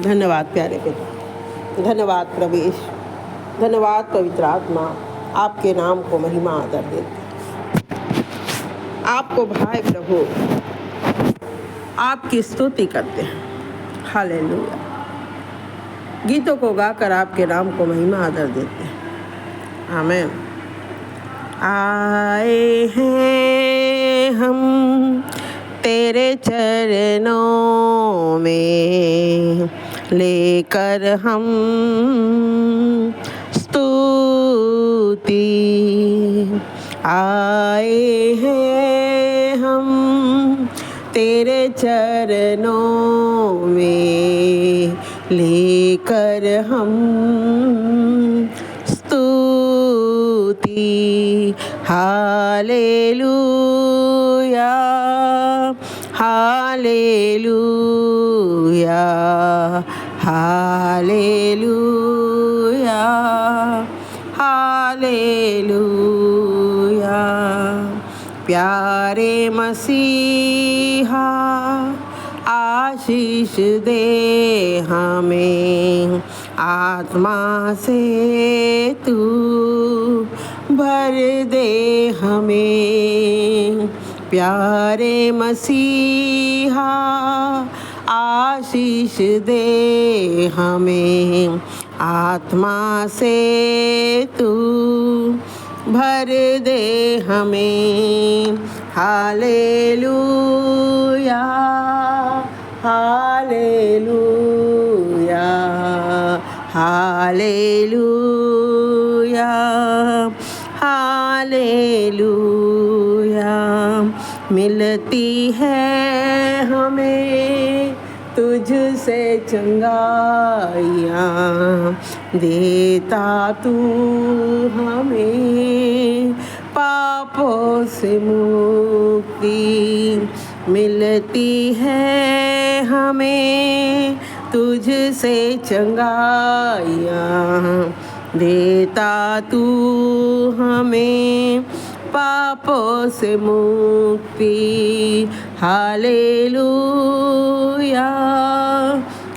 धन्यवाद प्यारे पिता, धन्यवाद प्रवेश, धन्यवाद पवित्र आत्मा। आपके नाम को महिमा आदर देते, आपको भाई प्रभु आपकी स्तुति करते हैं। हालेलुया। गीतों को गाकर आपके नाम को महिमा आदर देते हैं। आमीन। आए हैं हम तेरे चरणों में, लेकर हम स्तुति। आए हैं हम तेरे चरणों में, लेकर हम स्तुति। Hallelujah, hallelujah, hallelujah, hallelujah. प्यारे मसीहा आशीष दे हमें, आत्मा से तू भर दे हमें। प्यारे मसीहा आशीष दे हमें, आत्मा से तू भर दे हमें। Hallelujah, hallelujah, hallelujah, hallelujah. मिलती है हमें तुझसे चंगाइयाँ, देता तू हमें पापों से मुक्ति। मिलती है हमें तुझसे चंगाइयाँ, देता तू हमें पापों से मुक्ति। Hallelujah,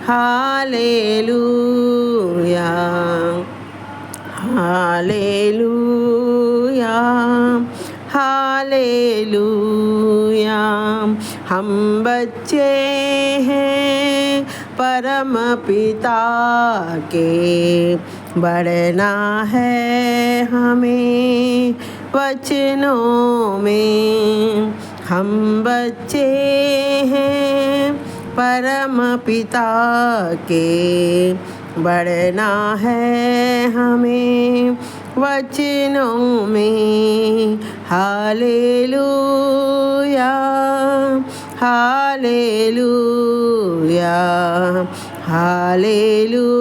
hallelujah, hallelujah, hallelujah. हम बच्चे हैं परम पिता के, बढ़ना है हमें वचनों में। हम बच्चे हैं परम पिता के, बढ़ना है हमें वचनों में। Hallelujah, hallelujah, hallelujah,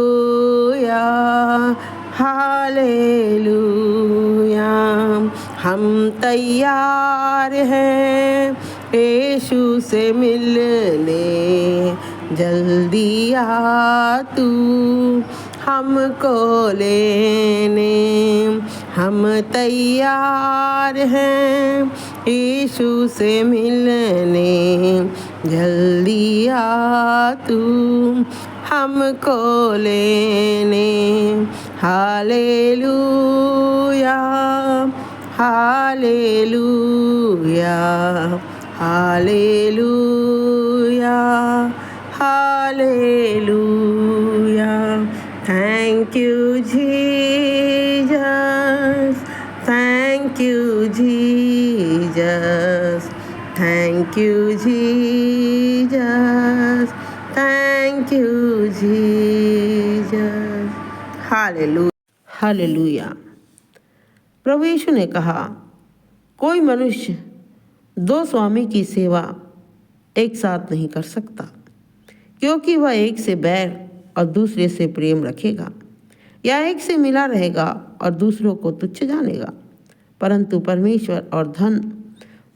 hallelujah. हम तैयार हैं यीशु से मिलने, जल्दी आ तू हमको लेने। हम तैयार हैं यीशु से मिलने, जल्दी आ तू हमको लेने। Hallelujah, hallelujah, hallelujah, hallelujah. Thank you Jesus, thank you Jesus, thank you Jesus, thank you Jesus। Hallelujah, hallelujah. प्रभु यीशु ने कहा, कोई मनुष्य दो स्वामी की सेवा एक साथ नहीं कर सकता, क्योंकि वह एक से बैर और दूसरे से प्रेम रखेगा, या एक से मिला रहेगा और दूसरों को तुच्छ जानेगा। परंतु परमेश्वर और धन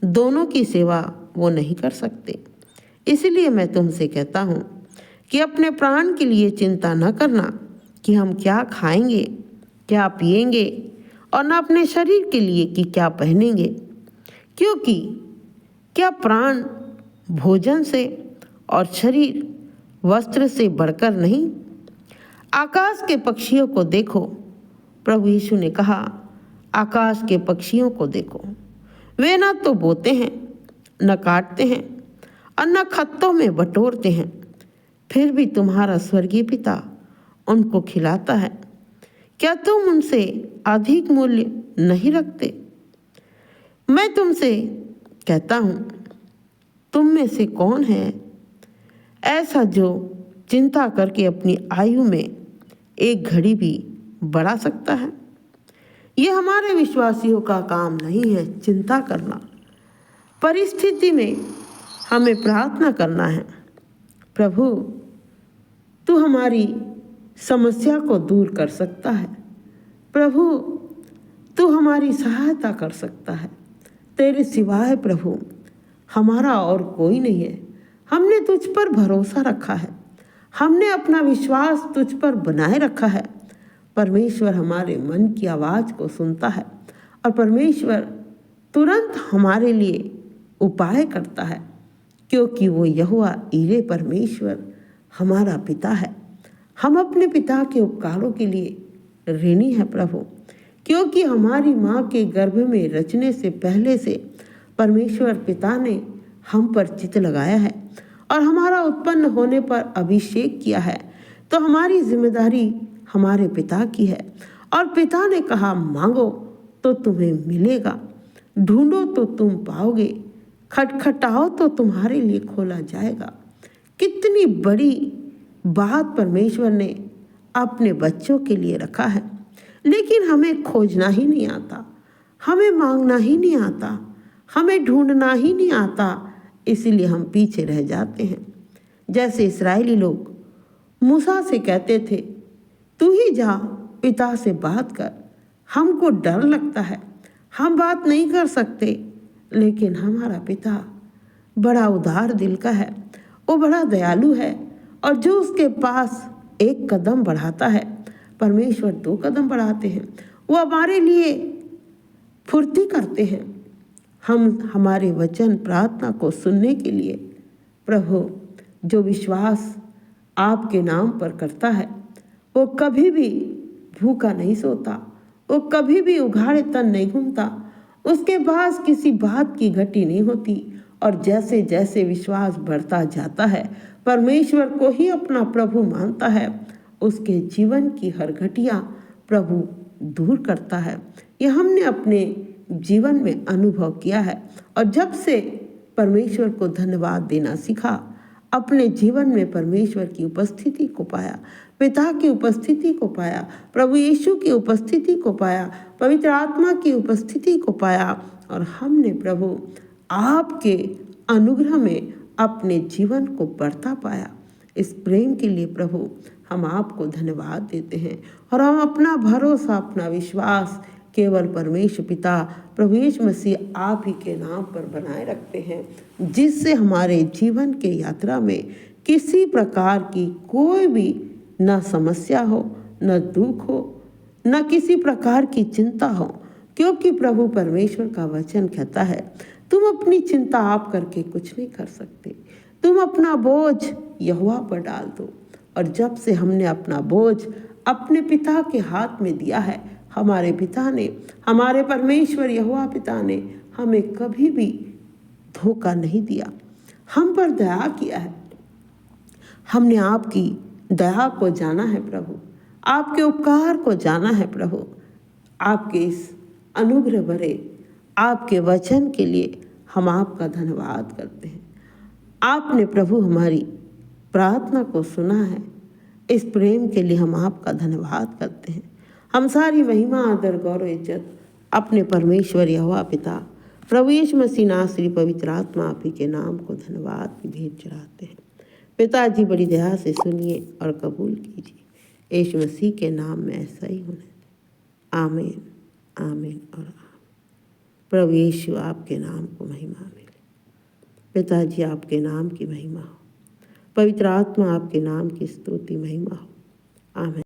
दोनों की सेवा वो नहीं कर सकते। इसलिए मैं तुमसे कहता हूँ कि अपने प्राण के लिए चिंता न करना कि हम क्या खाएंगे, क्या पिएंगे, और न अपने शरीर के लिए कि क्या पहनेंगे। क्योंकि क्या प्राण भोजन से और शरीर वस्त्र से बढ़कर नहीं। आकाश के पक्षियों को देखो, प्रभु यीशु ने कहा, आकाश के पक्षियों को देखो, वे न तो बोते हैं, न काटते हैं और न खत्तों में बटोरते हैं, फिर भी तुम्हारा स्वर्गीय पिता उनको खिलाता है। क्या तुम उनसे अधिक मूल्य नहीं रखते? मैं तुमसे कहता हूँ, तुम में से कौन है ऐसा जो चिंता करके अपनी आयु में एक घड़ी भी बढ़ा सकता है? यह हमारे विश्वासियों का काम नहीं है चिंता करना। परिस्थिति में हमें प्रार्थना करना है, प्रभु तू हमारी समस्या को दूर कर सकता है, प्रभु तू हमारी सहायता कर सकता है। तेरे सिवाय प्रभु हमारा और कोई नहीं है। हमने तुझ पर भरोसा रखा है, हमने अपना विश्वास तुझ पर बनाए रखा है। परमेश्वर हमारे मन की आवाज़ को सुनता है और परमेश्वर तुरंत हमारे लिए उपाय करता है, क्योंकि वो यहोवा ईरे परमेश्वर हमारा पिता है। हम अपने पिता के उपकारों के लिए ऋणी हैं प्रभु, क्योंकि हमारी माँ के गर्भ में रचने से पहले से परमेश्वर पिता ने हम पर चित्त लगाया है और हमारा उत्पन्न होने पर अभिषेक किया है। तो हमारी जिम्मेदारी हमारे पिता की है और पिता ने कहा, मांगो तो तुम्हें मिलेगा, ढूंढो तो तुम पाओगे, खटखटाओ तो तुम्हारे लिए खोला जाएगा। कितनी बड़ी बात परमेश्वर ने अपने बच्चों के लिए रखा है, लेकिन हमें खोजना ही नहीं आता, हमें मांगना ही नहीं आता, हमें ढूंढना ही नहीं आता, इसीलिए हम पीछे रह जाते हैं। जैसे इस्राएली लोग मूसा से कहते थे, तू ही जा पिता से बात कर, हमको डर लगता है, हम बात नहीं कर सकते। लेकिन हमारा पिता बड़ा उदार दिल का है, वो बड़ा दयालु है और जो उसके पास एक कदम बढ़ाता है, परमेश्वर 2 कदम बढ़ाते हैं। वो हमारे लिए फुर्ती करते हैं। हम हमारे वचन प्रार्थना को सुनने के लिए, प्रभु जो विश्वास आपके नाम पर करता है वो कभी भी भूखा नहीं सोता, वो कभी भी उघाड़े तन नहीं घूमता, उसके पास किसी बात की घटी नहीं होती। और जैसे जैसे विश्वास बढ़ता जाता है, परमेश्वर को ही अपना प्रभु मानता है, उसके जीवन की हर घटिया प्रभु दूर करता है। यह हमने अपने जीवन में अनुभव किया है और जब से परमेश्वर को धन्यवाद देना सीखा, अपने जीवन में परमेश्वर की उपस्थिति को पाया, पिता की उपस्थिति को पाया, प्रभु यीशु की उपस्थिति को पाया, पवित्र आत्मा की उपस्थिति को पाया और हमने प्रभु आपके अनुग्रह में अपने जीवन को बढ़ता पाया। इस प्रेम के लिए प्रभु हम आपको धन्यवाद देते हैं और हम अपना भरोसा, अपना विश्वास केवल परमेश्वर पिता प्रभु यीशु मसीह आप ही के नाम पर बनाए रखते हैं, जिससे हमारे जीवन के यात्रा में किसी प्रकार की कोई भी न समस्या हो, न दुख हो, न किसी प्रकार की चिंता हो। क्योंकि प्रभु परमेश्वर का वचन कहता है, तुम अपनी चिंता आप करके कुछ नहीं कर सकते, तुम अपना बोझ यहोवा पर डाल दो। और जब से हमने अपना बोझ अपने पिता के हाथ में दिया है, हमारे पिता ने, हमारे परमेश्वर यहोवा पिता ने हमें कभी भी धोखा नहीं दिया, हम पर दया किया है। हमने आपकी दया को जाना है प्रभु, आपके उपकार को जाना है प्रभु। आपके इस अनुग्रह भरे आपके वचन के लिए हम आपका धन्यवाद करते हैं। आपने प्रभु हमारी प्रार्थना को सुना है, इस प्रेम के लिए हम आपका धन्यवाद करते हैं। हम सारी महिमा, आदर, गौरव, इज्जत अपने परमेश्वर यहोवा पिता प्रभु यीशु मसीह नाथ श्री पवित्र आत्मा आप ही के नाम को धन्यवाद की भेंट चढ़ाते हैं। पिताजी बड़ी दया से सुनिए और कबूल कीजिए, यीशु मसीह के नाम में ऐसा ही होने दें। आमीन, आमीन और आमीन। प्रभु यीशु आपके नाम को महिमा मिले, पिताजी आपके नाम की महिमा हो, पवित्र आत्मा आपके नाम की स्तुति महिमा हो। आमीन।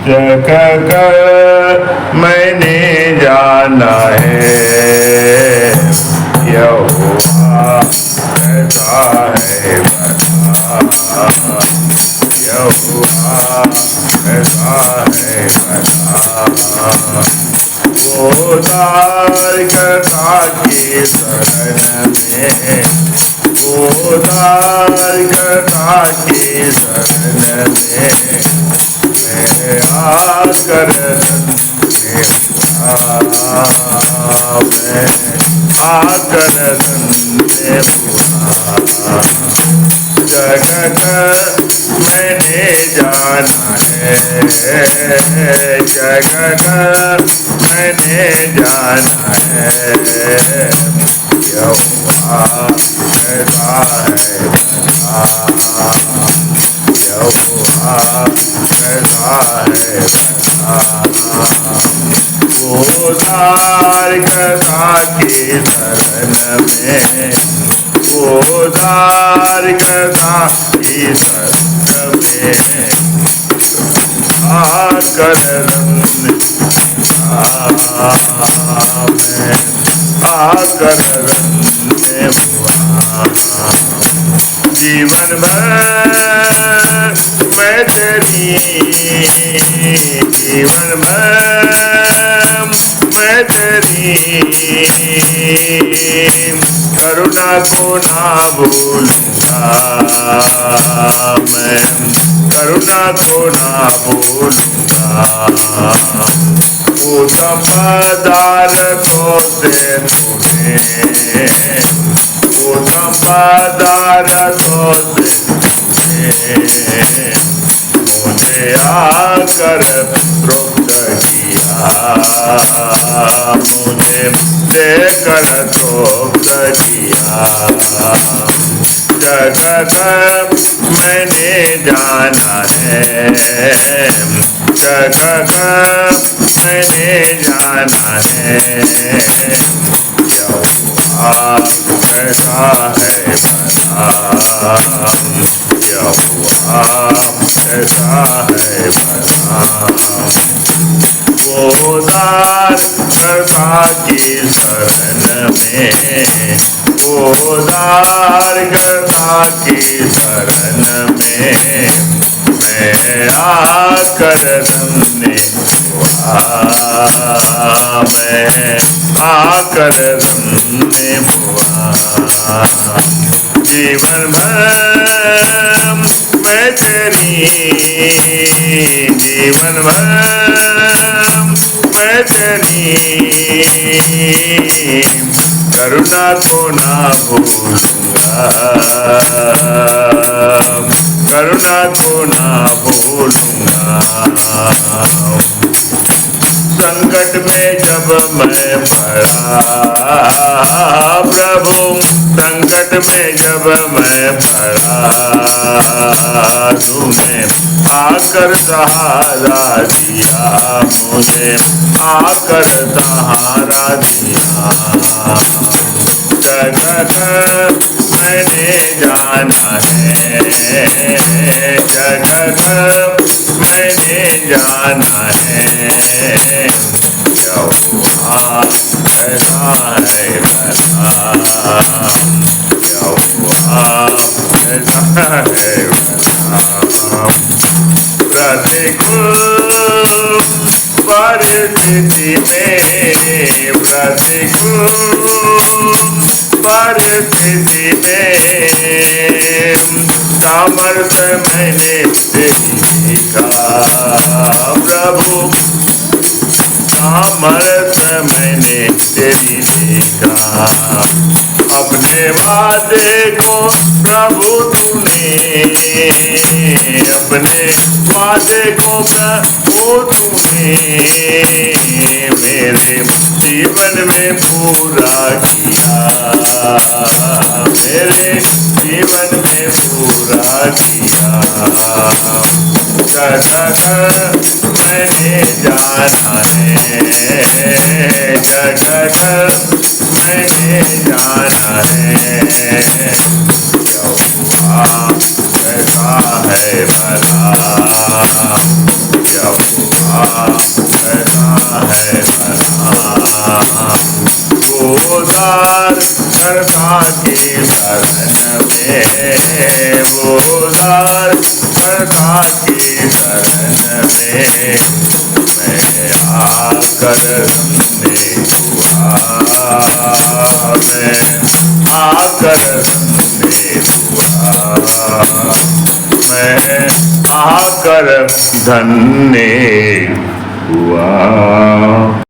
कर मैंने जाना है यहोवा कैसा है बता, यहोवा कैसा है बता। उद्धारकर्ता की शरण में, उद्धारकर्ता की शरण में मैं आकर धन्य हुआ, मैं आकर धन्य हुआ। जगत मैंने जाना है, जगत मैंने जाना है यहोवा कैसा है बता, यहोवा कैसा है बता। उद्धारकर्ता की शरण में, उद्धारकर्ता की शरण में आकर धन्य मैं आकर धन्य हुआ। जीवन भर मैं तेरी, जीवन भर मैं तेरी करुणा को ना भूलूंगा, मैं करुणा को ना भूलूंगा। उत्तम पदार्थों से तूने, उत्तम पदार्थों से मुझे आकर तृप्त किया, मुझे देकर तृप्त किया। जगत मैंने जाना है, जगत मैंने जाना है यहोवा कैसा है बता, यहोवा कैसा है बता। उद्धारकर्ता की शरण में, उद्धारकर्ता की शरण में मैं आकर धन्य हुआ, मैं आकर धन्य हुआ। जीवन भर मैं तेरी, जीवन भर मैं तेरी करुणा को ना भूलूंगा, करुणा को ना भूलूंगा। संकट में जब मैं पड़ा प्रभु, संकट में जब मैं पड़ा तूने आकर सहारा दिया, मुझे आकर सहारा दिया। जगत मैंने जाना है, जगत मैंने जाना है यहोवा कैसा है बता, यहोवा कैसा है बता। प्रतिकूल परिस्थिति में, प्रतिकूल परिस्थिति में सामर्थ्य मैंने देखा प्रभु, सामर्थ्य मैंने तेरी देखा। अपने वादे को प्रभु तूने, अपने वादे को प्रभु तूने मेरे जीवन में पूरा किया, मेरे जीवन में पूरा किया। जगत मैंने जाना है, जगत मैंने जाना है यहोवा कैसा है भला, यहोवा करता है भला। उदार करता की शरण में, उदार करता की शरण में, मैं आकर रमने हुआ, मैं आकर रमने हुआ, मैं आकर धन्य हुआ।